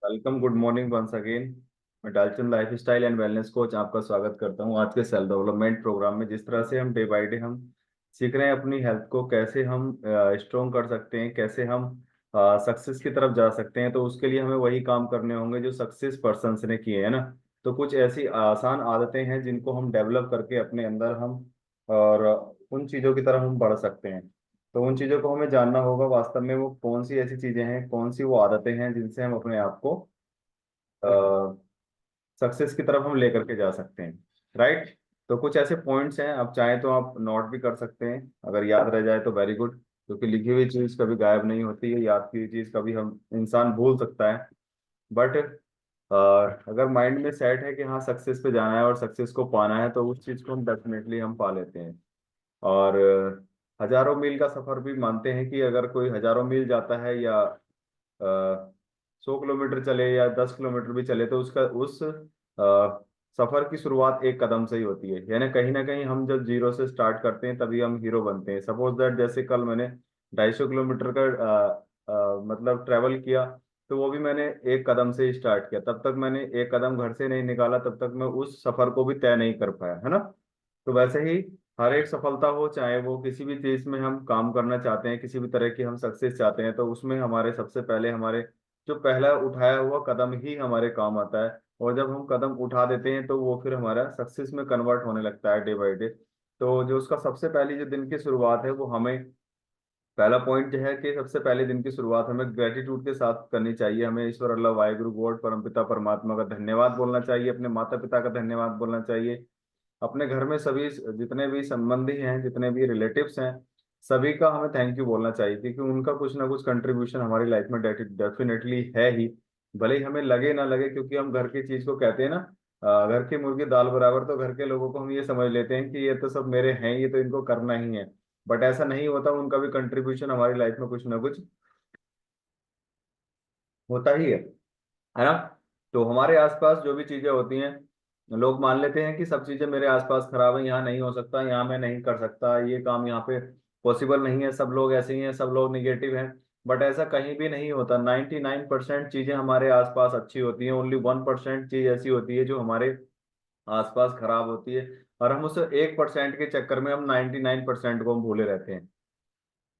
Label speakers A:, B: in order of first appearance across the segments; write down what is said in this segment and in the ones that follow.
A: Welcome, good morning once again. मैं Dalchand lifestyle and wellness coach आपका स्वागत करता हूं आज के सेल्फ डेवलपमेंट प्रोग्राम में। जिस तरह से हम डे बाय डे हम सीख रहे हैं अपनी हेल्थ को कैसे हम स्ट्रोंग कर सकते हैं, कैसे हम सक्सेस की तरफ जा सकते हैं, तो उसके लिए हमें वही काम करने होंगे जो सक्सेस पर्सन्स ने किए हैं ना। तो कुछ ऐसी आसान आदतें हैं जिनको हम डेवलप करके अपने अंदर हम और उन चीज़ों की तरफ हम बढ़ सकते हैं। तो उन चीज़ों को हमें जानना होगा वास्तव में वो कौन सी ऐसी चीज़ें हैं, कौन सी वो आदतें हैं जिनसे हम अपने आप को सक्सेस की तरफ हम लेकर के जा सकते हैं। राइट। तो कुछ ऐसे पॉइंट्स हैं, आप चाहें तो आप नोट भी कर सकते हैं, अगर याद रह जाए तो वेरी गुड, क्योंकि लिखी हुई चीज कभी गायब नहीं होती है, याद की हुई चीज कभी हम इंसान भूल सकता है। बट अगर माइंड में सेट है कि हाँ सक्सेस पे जाना है और सक्सेस को पाना है, तो उस चीज को हम डेफिनेटली हम पा लेते हैं। और हजारों मील का सफर भी मानते हैं कि अगर कोई हजारों मील जाता है या 100 किलोमीटर चले या 10 किलोमीटर भी चले, तो उसका उस सफर की शुरुआत एक कदम से ही होती है। यानी कहीं ना कहीं हम जब जीरो से स्टार्ट करते हैं तभी हम हीरो बनते हैं। सपोज दैट जैसे कल मैंने 250 किलोमीटर का मतलब ट्रेवल किया, तो वो भी मैंने एक कदम से ही स्टार्ट किया। तब तक मैंने एक कदम घर से नहीं निकाला, तब तक मैं उस सफर को भी तय नहीं कर पाया, है ना। तो वैसे ही हर एक सफलता हो, चाहे वो किसी भी चीज में हम काम करना चाहते हैं, किसी भी तरह की हम सक्सेस चाहते हैं, तो उसमें हमारे सबसे पहले हमारे जो पहला उठाया हुआ कदम ही हमारे काम आता है। और जब हम कदम उठा देते हैं तो वो फिर हमारा सक्सेस में कन्वर्ट होने लगता है डे बाय डे। तो जो उसका सबसे पहली जो दिन की शुरुआत है वो हमें, पहला पॉइंट जो है कि सबसे पहले दिन की शुरुआत हमें ग्रेटिट्यूड के साथ करनी चाहिए। हमें ईश्वर, अल्लाह, वाहिगुरु, गॉड, परमपिता परमात्मा का धन्यवाद बोलना चाहिए, अपने माता पिता का धन्यवाद बोलना चाहिए, अपने घर में सभी जितने भी संबंधी हैं, जितने भी रिलेटिव्स हैं, सभी का हमें थैंक यू बोलना चाहिए, क्योंकि उनका कुछ ना कुछ कंट्रीब्यूशन हमारी लाइफ में डेफिनेटली है ही। भले ही हमें लगे ना लगे, क्योंकि हम घर की चीज को कहते हैं ना, घर की मुर्गी दाल बराबर। तो घर के लोगों को हम ये समझ लेते हैं कि ये तो सब मेरे हैं, ये तो इनको करना ही है। बट ऐसा नहीं होता, उनका भी कंट्रीब्यूशन हमारी लाइफ में कुछ ना कुछ होता ही है ना। तो हमारे आसपास जो भी चीजें होती हैं, लोग मान लेते हैं कि सब चीजें मेरे आसपास खराब है, यहाँ नहीं हो सकता, यहाँ मैं नहीं कर सकता, ये काम यहाँ पे पॉसिबल नहीं है, सब लोग ऐसे ही हैं, सब लोग निगेटिव हैं। बट ऐसा कहीं भी नहीं होता। 99% चीजें हमारे आसपास अच्छी होती हैं, ओनली 1% चीज ऐसी होती है जो हमारे आसपास खराब होती है। और हम उस 1% के चक्कर में हम 99% को हम भूले रहते हैं,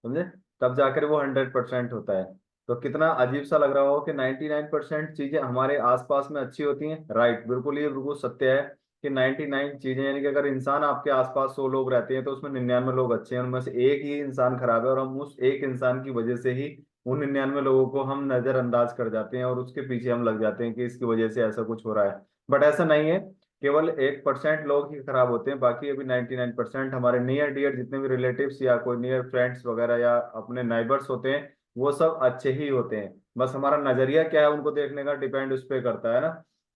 A: समझे। तब जाकर वो 100% होता है। तो कितना अजीब सा लग रहा हो कि 99% चीजें हमारे आसपास में अच्छी होती हैं। राइट, बिल्कुल, ये बिल्कुल सत्य है कि 99 चीजें, यानी कि अगर इंसान आपके आसपास 100 लोग रहते हैं तो उसमें 99 लोग अच्छे हैं, उनमें से एक ही इंसान खराब है, और हम उस एक इंसान की वजह से ही उन 99 लोगों को हम नजरअंदाज कर जाते हैं और उसके पीछे हम लग जाते हैं कि इसकी वजह से ऐसा कुछ हो रहा है। बट ऐसा नहीं है। केवल 1% लोग ही खराब होते हैं, बाकी अभी 99% हमारे नियर डियर जितने भी रिलेटिव्स या कोई नियर फ्रेंड्स वगैरह या अपने नाइबर्स होते हैं, वो सब अच्छे ही होते हैं। बस हमारा नजरिया क्या है उनको देखने का, डिपेंड उस पर करता है ना।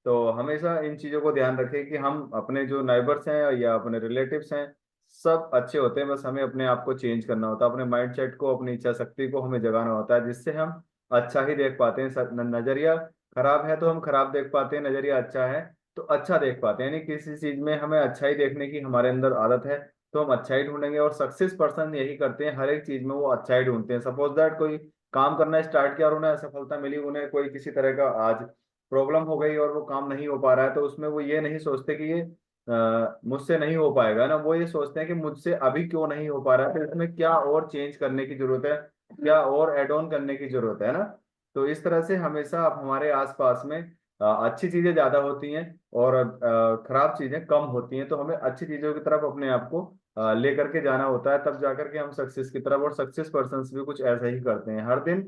A: तो हमेशा इन चीजों को ध्यान रखें कि हम अपने जो नाइबर्स हैं या अपने रिलेटिव्स हैं, सब अच्छे होते हैं। बस हमें अपने आप को चेंज करना होता है, अपने माइंड सेट को, अपनी इच्छा शक्ति को हमें जगाना होता है, जिससे हम अच्छा ही देख पाते हैं। नजरिया खराब है तो हम खराब देख पाते हैं, नजरिया अच्छा है तो अच्छा देख पाते हैं। यानी किसी चीज में हमें अच्छा ही देखने की हमारे अंदर आदत है, तो हम अच्छा ही ढूंढेंगे। और सक्सेस पर्सन यही करते हैं, हर एक चीज में वो अच्छा ही ढूंढते हैं। सपोज दैट कोई काम करना स्टार्ट किया और उन्हें असफलता मिली, उन्हें कोई किसी तरह का आज प्रॉब्लम हो गई और वो काम नहीं हो पा रहा है, तो उसमें वो ये नहीं सोचते कि ये मुझसे नहीं हो पाएगा ना, वो ये सोचते हैं कि मुझसे अभी क्यों नहीं हो पा रहा है, तो इसमें क्या और चेंज करने की जरूरत है, क्या और एड ऑन करने की जरूरत है ना। तो इस तरह से हमेशा आप हमारे आसपास में अच्छी चीजें ज्यादा होती हैं और खराब चीजें कम होती हैं। तो हमें अच्छी चीजों की तरफ अपने आप को लेकर के जाना होता है, तब जाकर के हम सक्सेस की तरफ। और सक्सेस पर्सन भी कुछ ऐसा ही करते हैं, हर दिन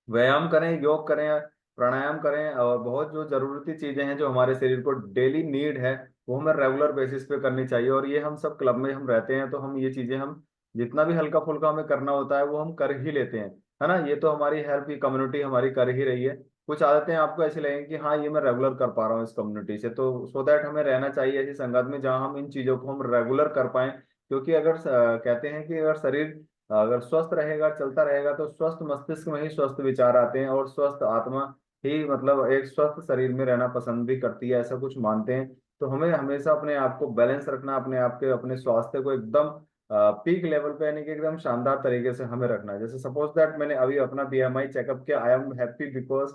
A: व्यायाम करें, योग करें, प्राणायाम करें, और बहुत जो जरूरती चीजें हैं जो हमारे शरीर को डेली नीड है, वो हमें रेगुलर बेसिस पे करनी चाहिए। और ये हम सब क्लब में हम रहते हैं, तो हम ये चीजें हम जितना भी हल्का फुल्का हमें करना होता है वो हम कर ही लेते हैं, है ना। ये तो हमारी हेल्प की कम्युनिटी हमारी कर ही रही है। कुछ आदतें आपको ऐसी लगेंगी कि हाँ ये मैं रेगुलर कर पा रहा हूँ इस कम्युनिटी से, तो सो दैट हमें रहना चाहिए ऐसी संगत में जहाँ हम इन चीजों को हम रेगुलर कर पाएं। क्योंकि अगर कहते हैं कि अगर शरीर अगर स्वस्थ रहेगा, चलता रहेगा, तो स्वस्थ मस्तिष्क में ही स्वस्थ विचार आते हैं, और स्वस्थ आत्मा ही मतलब एक स्वस्थ शरीर में रहना पसंद भी करती है, ऐसा कुछ मानते हैं। तो हमें हमेशा अपने आप को बैलेंस रखना, अपने आप के अपने स्वास्थ्य को एकदम पीक लेवल पे, यानी कि एकदम शानदार तरीके से हमें रखना है। जैसे सपोज दैट मैंने अभी अपना बीएमआई चेकअप किया, I am happy because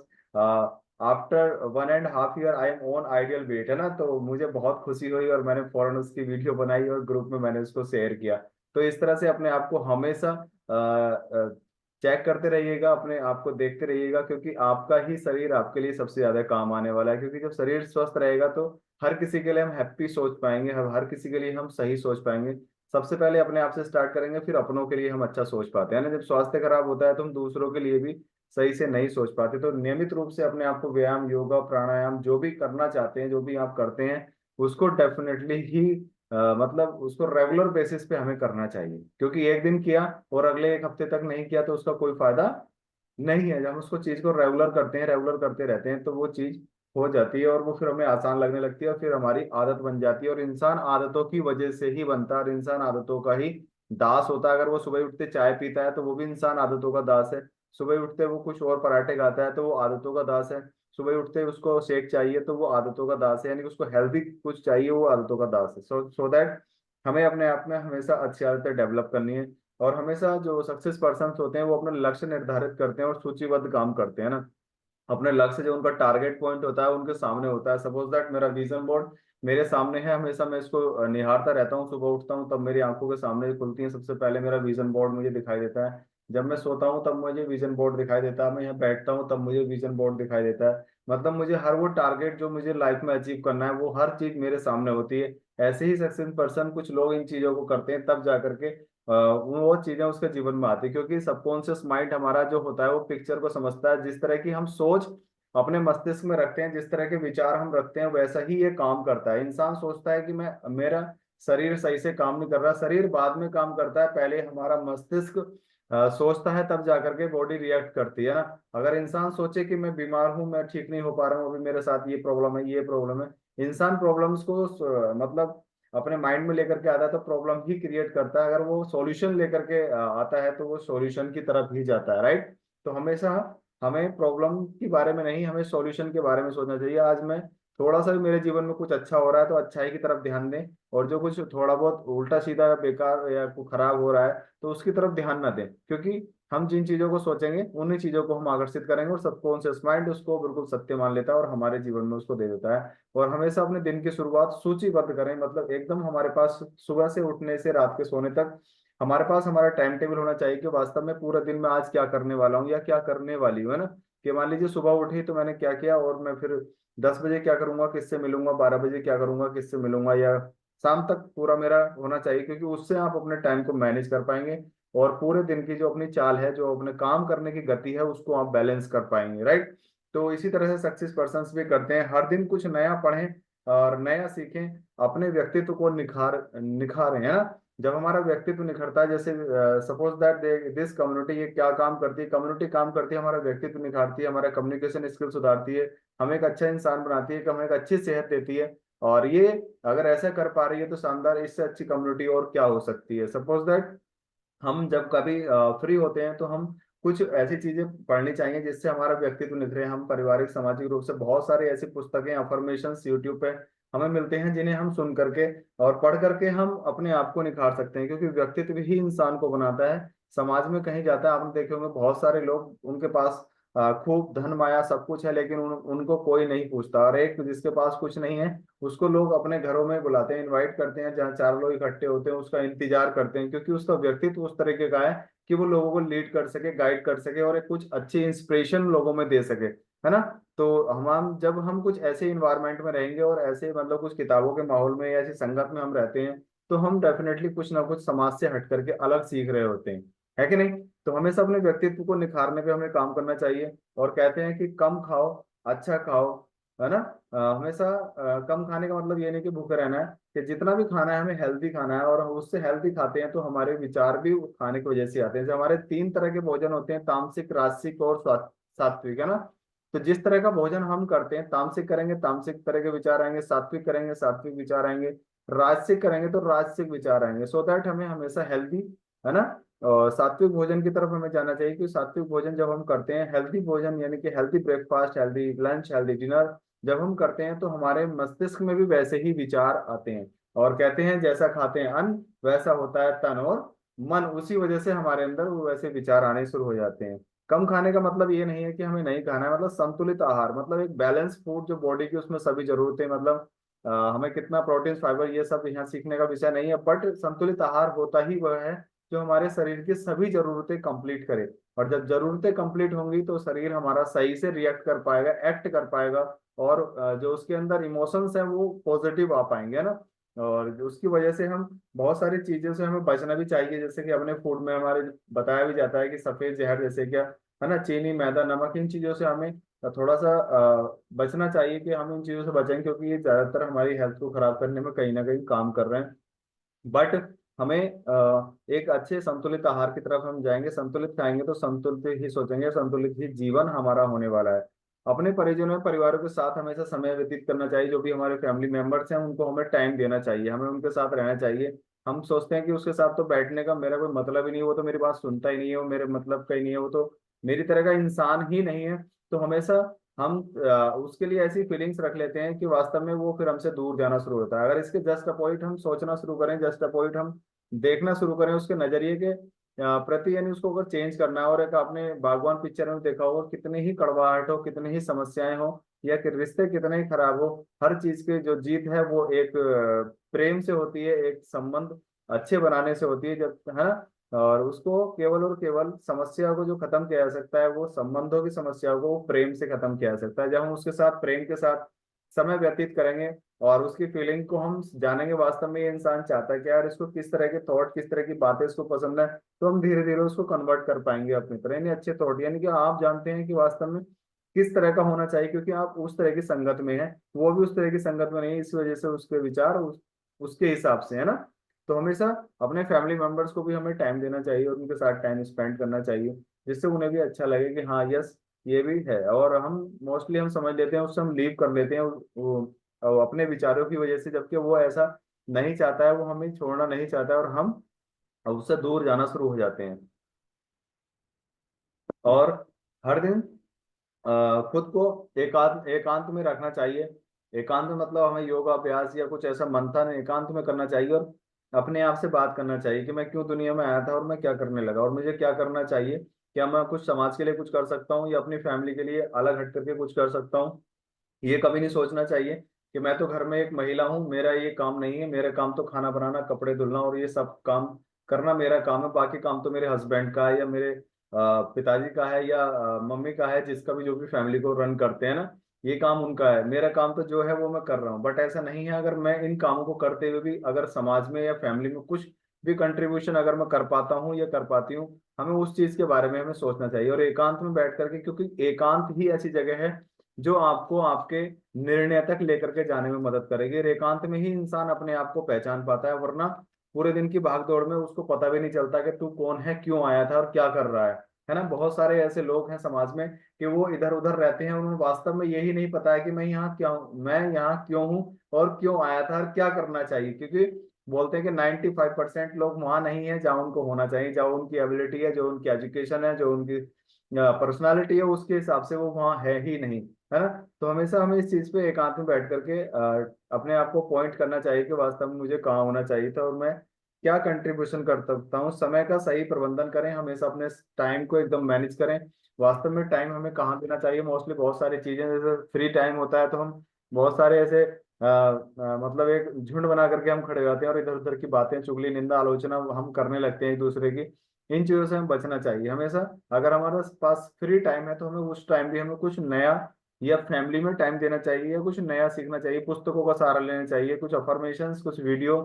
A: after 1.5 year I am on ideal weight, है ना। तो मुझे बहुत खुशी हुई और मैंने फौरन उसकी वीडियो बनाई और ग्रुप में मैंने उसको शेयर किया। तो इस तरह से अपने आप को हमेशा चेक करते रहिएगा, अपने आप को देखते रहिएगा, क्योंकि आपका ही शरीर आपके लिए सबसे ज्यादा काम आने वाला है। क्योंकि जब शरीर स्वस्थ रहेगा तो हर किसी के लिए हम हैप्पी सोच पाएंगे, हर किसी के लिए हम सही सोच पाएंगे। सबसे पहले अपने आप से स्टार्ट करेंगे, फिर अपनों के लिए हम अच्छा सोच पाते हैं ना। जब स्वास्थ्य खराब होता है तो हम दूसरों के लिए भी सही से नहीं सोच पाते। तो नियमित रूप से अपने आप को व्यायाम, योगा, प्राणायाम जो भी करना चाहते हैं, जो भी आप करते हैं, उसको डेफिनेटली ही मतलब उसको रेगुलर बेसिस पे हमें करना चाहिए। क्योंकि एक दिन किया और अगले एक हफ्ते तक नहीं किया तो उसका कोई फायदा नहीं है। जब हम उसको चीज को रेगुलर करते हैं, रेगुलर करते रहते हैं, तो वो चीज हो जाती है और वो फिर हमें आसान लगने लगती है और फिर हमारी आदत बन जाती है। और इंसान आदतों की वजह से ही बनता है और इंसान आदतों का ही दास होता है। अगर वो सुबह उठते चाय पीता है तो वो भी इंसान आदतों का दास है। सुबह उठते वो कुछ और पराठे खाता है तो वो आदतों का दास है। सुबह उठते उसको शेक चाहिए तो वो आदतों का दास है, यानी कि उसको हेल्दी कुछ चाहिए, वो आदतों का दास है। सो दैट हमें अपने आप में हमेशा अच्छी आदतें डेवलप करनी है। और हमेशा जो सक्सेस पर्सन होते हैं वो अपना लक्ष्य निर्धारित करते हैं और सूचीबद्ध काम करते हैं ना। अपने लक्ष्य जो उनका टारगेट पॉइंट होता है उनके सामने होता है। सपोज दैट मेरा विजन बोर्ड मेरे सामने है, हमेशा मैं इसको निहारता रहता हूँ। सुबह उठता हूँ तब मेरी आंखों के सामने खुलती है, सबसे पहले मेरा विजन बोर्ड मुझे दिखाई देता है। जब मैं सोता हूँ तब मुझे विजन बोर्ड दिखाई देता है। मैं यहाँ बैठता हूँ तब मुझे विजन बोर्ड दिखाई देता है। मतलब मुझे हर वो टारगेट जो मुझे लाइफ में अचीव करना है वो हर चीज मेरे सामने होती है। ऐसे ही सक्सेस पर्सन कुछ लोग इन चीजों को करते हैं, तब जा करके वो चीजें उसके जीवन में आती है। क्योंकि सबकॉन्शियस माइंड हमारा जो होता है वो पिक्चर को समझता है। जिस तरह की हम सोच अपने मस्तिष्क में रखते हैं, जिस तरह के विचार हम रखते हैं, वैसा ही ये काम करता है। इंसान सोचता है कि मैं मेरा शरीर सही से काम नहीं कर रहा, शरीर बाद में काम करता है, पहले हमारा मस्तिष्क सोचता है, तब जाकर के बॉडी रिएक्ट करती है ना। अगर इंसान सोचे कि मैं बीमार हूं, मैं ठीक नहीं हो पा रहा हूँ, अभी मेरे साथ ये प्रॉब्लम है, ये प्रॉब्लम है, इंसान प्रॉब्लम्स को मतलब अपने माइंड में लेकर के आता है तो प्रॉब्लम ही क्रिएट करता है। अगर वो सॉल्यूशन लेकर के आता है तो वो सॉल्यूशन की तरफ ही जाता है, राइट। तो हमेशा हमें प्रॉब्लम के बारे में नहीं, हमें सॉल्यूशन के बारे में सोचना चाहिए। आज मैं थोड़ा सा भी मेरे जीवन में कुछ अच्छा हो रहा है तो अच्छाई की तरफ ध्यान दें, और जो कुछ थोड़ा बहुत उल्टा सीधा या बेकार या कुछ खराब हो रहा है तो उसकी तरफ ध्यान ना दें। क्योंकि हम जिन चीजों को सोचेंगे उन्हीं चीजों को हम आकर्षित करेंगे, और सबकॉन्शियस माइंड उसको बिल्कुल सत्य मान लेता है और हमारे जीवन में उसको दे देता है। और हमेशा अपने दिन की शुरुआत सूचीबद्ध करें, मतलब एकदम हमारे पास सुबह से उठने से रात के सोने तक हमारे पास हमारा टाइम टेबल होना चाहिए कि वास्तव में पूरा दिन में आज क्या करने वाला हूँ या क्या करने वाली हूँ, है ना। कि मान लीजिए सुबह उठी तो मैंने क्या किया, और मैं फिर 10 बजे क्या करूंगा, किससे मिलूंगा, 12 बजे क्या करूंगा, किससे मिलूंगा, या शाम तक पूरा मेरा होना चाहिए। क्योंकि उससे आप अपने टाइम को मैनेज कर पाएंगे और पूरे दिन की जो अपनी चाल है, जो अपने काम करने की गति है, उसको आप बैलेंस कर पाएंगे, राइट। तो इसी तरह से सक्सेस पर्सन्स भी करते हैं, हर दिन कुछ नया पढ़ें और नया सीखें, अपने व्यक्तित्व को निखारें, है ना। जब हमारा व्यक्तित्व निखरता है, जैसे सपोज दैट दिस कम्युनिटी, ये क्या काम करती है, कम्युनिटी काम करती है, हमारा व्यक्तित्व निखारती है, हमारा कम्युनिकेशन स्किल सुधारती है, हमें एक अच्छा इंसान बनाती है, हमें एक अच्छी सेहत देती है। और ये अगर ऐसा कर पा रही है तो शानदार, इससे अच्छी कम्युनिटी और क्या हो सकती है। सपोज दैट हम जब कभी फ्री होते हैं तो हम कुछ ऐसी चीजें पढ़नी चाहिए जिससे हमारा व्यक्तित्व निखरे। हम पारिवारिक सामाजिक रूप से बहुत सारी ऐसी पुस्तकें, अफर्मेशन यूट्यूब पे हमें मिलते हैं, जिन्हें हम सुन करके और पढ़ करके हम अपने आप को निखार सकते हैं। क्योंकि व्यक्तित्व ही इंसान को बनाता है। समाज में कहीं जाता है, आपने देखे होंगे बहुत सारे लोग, उनके पास खूब धन माया सब कुछ है, लेकिन उनको कोई नहीं पूछता। और एक जिसके पास कुछ नहीं है उसको लोग अपने घरों में बुलाते हैं, इनवाइट करते हैं, जहाँ चार लोग इकट्ठे होते हैं, उसका इंतजार करते हैं। क्योंकि उसका व्यक्तित्व उस तरीके का है कि वो लोगों को लीड कर सके, गाइड कर सके, और एक कुछ अच्छी इंस्पिरेशन लोगों में दे सके, है ना। तो हम जब हम कुछ ऐसे इन्वायरमेंट में रहेंगे और ऐसे मतलब कुछ किताबों के माहौल में या ऐसी संगत में हम रहते हैं, तो हम डेफिनेटली कुछ ना कुछ समाज से हट करके अलग सीख रहे होते हैं, है कि नहीं। तो हमेशा अपने व्यक्तित्व को निखारने पे हमें काम करना चाहिए। और कहते हैं कि कम खाओ, अच्छा खाओ, है ना। हमेशा कम खाने का मतलब ये नहीं कि भूखे रहना है, कि जितना भी खाना है हमें हेल्दी खाना है। और हम उससे हेल्दी खाते हैं तो हमारे विचार भी उस खाने की वजह से आते हैं। जैसे हमारे 3 तरह के भोजन होते हैं, तामसिक, राजसिक और सात्विक, है ना। तो जिस तरह का भोजन हम करते हैं, तामसिक करेंगे तामसिक तरह के विचार आएंगे, सात्विक करेंगे सात्विक विचार आएंगे, राजसिक करेंगे तो राजसिक विचार आएंगे। सो दैट हमें हमेशा हेल्दी, है ना, और सात्विक भोजन की तरफ हमें जाना चाहिए। कि सात्विक भोजन जब हम करते हैं, हेल्दी भोजन यानी कि healthy breakfast, healthy lunch, healthy dinner जब हम करते हैं तो हमारे मस्तिष्क में भी वैसे ही विचार आते हैं। और कहते हैं जैसा खाते हैं अन्न वैसा होता है तन और मन, उसी वजह से हमारे अंदर वो वैसे विचार आने शुरू हो जाते हैं। कम खाने का मतलब ये नहीं है कि हमें नहीं खाना है, मतलब संतुलित आहार, मतलब एक बैलेंस फूड जो बॉडी की उसमें सभी जरूरतें, मतलब हमें कितना प्रोटीन फाइबर ये सब यहाँ सीखने का विषय नहीं है, बट संतुलित आहार होता ही वह है जो हमारे शरीर की सभी जरूरतें कंप्लीट करे। और जब जरूरतें कंप्लीट होंगी तो शरीर हमारा सही से रिएक्ट कर पाएगा, एक्ट कर पाएगा, और जो उसके अंदर इमोशंस हैं वो पॉजिटिव आ पाएंगे, है ना। और उसकी वजह से हम बहुत सारी चीजों से हमें बचना भी चाहिए, जैसे कि अपने फूड में हमारे बताया भी जाता है कि सफेद जहर जैसे क्या, है ना, चीनी, मैदा, नमक, इन चीजों से हमें थोड़ा सा बचना चाहिए, कि हम इन चीजों से बचें, क्योंकि ये ज्यादातर हमारी हेल्थ को खराब करने में कहीं ना कहीं काम कर रहे हैं। बट हमें एक अच्छे संतुलित आहार की तरफ हम जाएंगे, संतुलित खाएंगे तो संतुलित ही सोचेंगे, संतुलित ही जीवन हमारा होने वाला है। अपने परिजनों परिवारों के साथ हमेशा समय व्यतीत करना चाहिए, जो भी हमारे फैमिली मेंबर्स हैं उनको हमें टाइम देना चाहिए, हमें उनके साथ रहना चाहिए। हम सोचते हैं कि उसके साथ तो बैठने का मेरा कोई मतलब ही नहीं, वो तो मेरी बात सुनता ही नहीं है, वो मेरे मतलब का ही नहीं है, वो तो मेरी तरह का इंसान ही नहीं है। तो हमेशा हम उसके लिए ऐसी फीलिंग्स रख लेते हैं कि वास्तव में वो फिर हमसे दूर जाना शुरू होता है। अगर इसके जस्ट अपोजिट हम सोचना शुरू करें, जस्ट अपोजिट हम देखना शुरू करें उसके नजरिए के प्रति, यानी उसको अगर चेंज करना है, और एक आपने बागवान पिक्चर में देखा होगा, कितने ही कड़वाहट हो, कितनी ही समस्याएं हो, या कि रिश्ते कितने ही खराब हो, हर चीज की जो जीत है वो एक प्रेम से होती है, एक संबंध अच्छे बनाने से होती है, जब, है ना। और उसको केवल और केवल समस्या को जो खत्म किया जा सकता है, वो संबंधों की समस्याओं को वो प्रेम से खत्म किया जा सकता है। जब हम उसके साथ प्रेम के साथ समय व्यतीत करेंगे और उसकी फीलिंग को हम जानेंगे, वास्तव में ये इंसान चाहता है कि यार, इसको किस तरह के थॉट, किस तरह की बातें इसको पसंद है, तो हम धीरे धीरे उसको कन्वर्ट कर पाएंगे अपनी तरह, यानी अच्छे थॉट, यानी कि आप जानते हैं कि वास्तव में किस तरह का होना चाहिए, क्योंकि आप उस तरह की संगत में हैं, वो भी उस तरह की संगत में नहीं है, इस वजह से उसके विचार उसके हिसाब से, है ना। तो हमेशा अपने फैमिली मेंबर्स को भी हमें टाइम देना चाहिए और उनके साथ टाइम स्पेंड करना चाहिए, जिससे उन्हें भी अच्छा लगे कि हाँ, यस, ये भी है। और हम मोस्टली हम समझ लेते हैं, उससे हम लीव कर लेते हैं वो अपने विचारों की वजह से, जबकि वो ऐसा नहीं चाहता है, वो हमें छोड़ना नहीं चाहता है, और हम उससे दूर जाना शुरू हो जाते हैं। और हर दिन खुद को एकांत में रखना चाहिए। एकांत में मतलब हमें योगा अभ्यास या कुछ ऐसा मंथन एकांत में करना चाहिए, और अपने आप से बात करना चाहिए कि मैं क्यों दुनिया में आया था और मैं क्या करने लगा और मुझे क्या करना चाहिए। क्या मैं कुछ समाज के लिए कुछ कर सकता हूँ, या अपनी फैमिली के लिए अलग हट करके कुछ कर सकता हूँ। ये कभी नहीं सोचना चाहिए कि मैं तो घर में एक महिला हूँ, मेरा ये काम नहीं है, मेरा काम तो खाना बनाना, कपड़े धुलना और ये सब काम करना मेरा काम है, बाकी काम तो मेरे हस्बैंड का है, या मेरे पिताजी का है, या मम्मी का है, जिसका भी जो भी फैमिली को रन करते हैं ना, ये काम उनका है, मेरा काम तो जो है वो मैं कर रहा हूँ। बट ऐसा नहीं है, अगर मैं इन कामों को करते हुए भी अगर समाज में या फैमिली में कुछ भी कंट्रीब्यूशन अगर मैं कर पाता हूँ या कर पाती हूँ, हमें उस चीज के बारे में हमें सोचना चाहिए, और एकांत में बैठ करके, क्योंकि एकांत ही ऐसी जगह है जो आपको आपके निर्णय तक लेकर के जाने में मदद करेगी। और एकांत में ही इंसान अपने आप को पहचान पाता है, वरना पूरे दिन की भागदौड़ में उसको पता भी नहीं चलता कि तू कौन है, क्यों आया था और क्या कर रहा है ना। बहुत सारे ऐसे लोग हैं समाज में कि वो इधर उधर रहते हैं, उन्हें वास्तव में यही नहीं पता है कि मैं यहाँ क्यों हूँ और क्यों आया था और क्या करना चाहिए, क्योंकि बोलते हैं कि 95% लोग वहां नहीं है जहाँ उनको होना चाहिए, जहाँ उनकी एबिलिटी है, जो उनकी एजुकेशन है, जो उनकी पर्सनालिटी है, उसके हिसाब से वो वहाँ है ही नहीं, है ना। तो हमेशा हमें इस चीज पे एकांत में बैठ करके अपने आप को पॉइंट करना चाहिए कि वास्तव में मुझे कहाँ होना चाहिए था और मैं क्या कंट्रीब्यूशन कर सकता हूँ। समय का सही प्रबंधन करें, हमेशा अपने टाइम को एकदम मैनेज करें। वास्तव में टाइम हमें कहाँ देना चाहिए, मोस्टली बहुत सारी चीजें, जैसे फ्री टाइम होता है तो हम बहुत सारे ऐसे मतलब एक झुंड बना करके हम खड़े हो जाते हैं और इधर उधर की बातें, चुगली, निंदा, आलोचना हम करने लगते हैं एक दूसरे की। इन चीजों से हमें बचना चाहिए हमेशा। अगर हमारे पास फ्री टाइम है तो हमें उस टाइम भी हमें कुछ नया, या फैमिली में टाइम देना चाहिए, या कुछ नया सीखना चाहिए, पुस्तकों का सहारा लेना चाहिए, कुछ अफर्मेशंस, कुछ वीडियो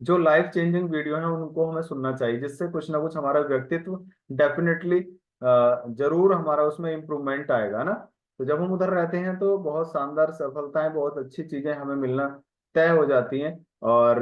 A: जो लाइफ चेंजिंग वीडियो है उनको हमें सुनना चाहिए, जिससे कुछ ना कुछ हमारा व्यक्तित्व डेफिनेटली जरूर हमारा उसमें इम्प्रूवमेंट आएगा ना। तो जब हम उधर रहते हैं तो बहुत शानदार सफलताएं, बहुत अच्छी चीजें हमें मिलना तय हो जाती हैं। और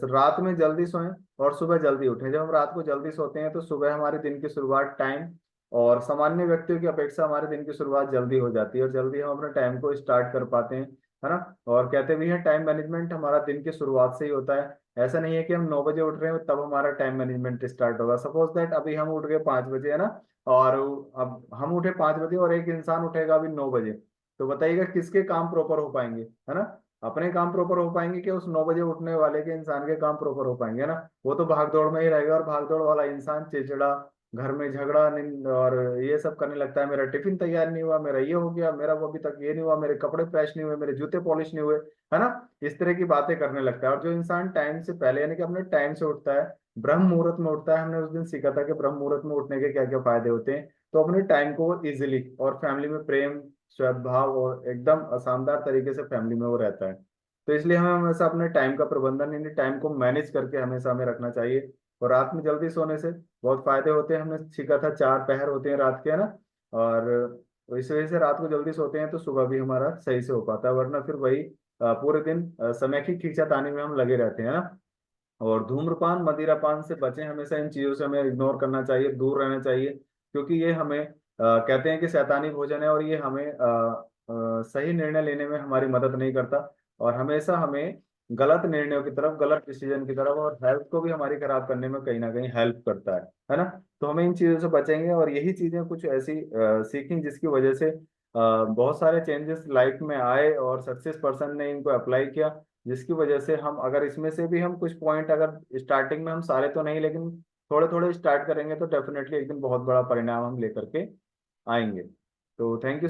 A: रात में जल्दी सोएं और सुबह जल्दी उठें। जब हम रात को जल्दी सोते हैं तो सुबह हमारे दिन की शुरुआत टाइम और सामान्य व्यक्तियों की अपेक्षा हमारे दिन की शुरुआत जल्दी हो जाती है, और जल्दी हम अपने टाइम को स्टार्ट कर पाते हैं, है ना। और कहते भी हैं टाइम मैनेजमेंट हमारा दिन की शुरुआत से ही होता है। ऐसा नहीं है कि हम 9 बजे उठ रहे हैं तब हमारा टाइम मैनेजमेंट स्टार्ट होगा। सपोज दैट अभी हम उठ गए 5 बजे, है ना, और अब हम उठे 5 बजे और एक इंसान उठेगा अभी 9 बजे, तो बताइएगा किसके काम प्रॉपर हो पाएंगे, है ना। अपने काम प्रॉपर हो पाएंगे कि उस 9 बजे उठने वाले के इंसान के काम प्रॉपर हो पाएंगे, है ना। वो तो भागदौड़ में ही रहेगा, और भागदौड़ वाला इंसान चिड़चिड़ा, घर में झगड़ा और ये सब करने लगता है, मेरा टिफिन तैयार नहीं हुआ, मेरा ये हो गया, मेरा वो अभी तक ये नहीं हुआ, मेरे कपड़े प्रेस नहीं हुए, मेरे जूते पॉलिश नहीं हुए, है ना। इस तरह की बातें करने लगता है। और जो इंसान टाइम से पहले यानी कि अपने टाइम से उठता है, ब्रह्म मुहूर्त में उठता है, हमने उस दिन सीखा था कि ब्रह्म मुहूर्त में उठने के क्या क्या फायदे होते हैं। तो अपने टाइम को वो इजिली और फैमिली में प्रेम, सद्भाव और एकदम शानदार तरीके से फैमिली में वो रहता है। तो इसलिए हमें हमेशा अपने टाइम का प्रबंधन यानी टाइम को मैनेज करके हमेशा हमें रखना चाहिए। और रात में जल्दी सोने से बहुत फायदे होते हैं, हमने सीखा था 4 पहर होते हैं रात के, है ना। और इस वजह से रात को जल्दी सोते हैं तो सुबह भी हमारा सही से हो पाता है, वरना फिर वही पूरे दिन समय की खींचातानी में हम लगे रहते हैं ना। और धूम्रपान मदिरापान से बचें, हमेशा इन चीजों से हमें इग्नोर करना चाहिए, दूर रहना चाहिए, क्योंकि ये हमें कहते हैं कि शैतानी भोजन है, और ये हमें सही निर्णय लेने में हमारी मदद नहीं करता। और हमेशा हमें गलत निर्णयों की तरफ, गलत डिसीजन की तरफ, और हेल्थ को भी हमारी खराब करने में कहीं ना कहीं हेल्प करता है ना। तो हमें इन चीजों से बचेंगे, और यही चीजें कुछ ऐसी सीखी जिसकी वजह से बहुत सारे चेंजेस लाइफ में आए, और सक्सेस पर्सन ने इनको अप्लाई किया, जिसकी वजह से हम अगर इसमें से भी हम कुछ पॉइंट, अगर स्टार्टिंग में हम सारे तो नहीं लेकिन थोड़े थोड़े स्टार्ट करेंगे, तो डेफिनेटली एक दिन बहुत बड़ा परिणाम हम लेकर के आएंगे। तो थैंक यू।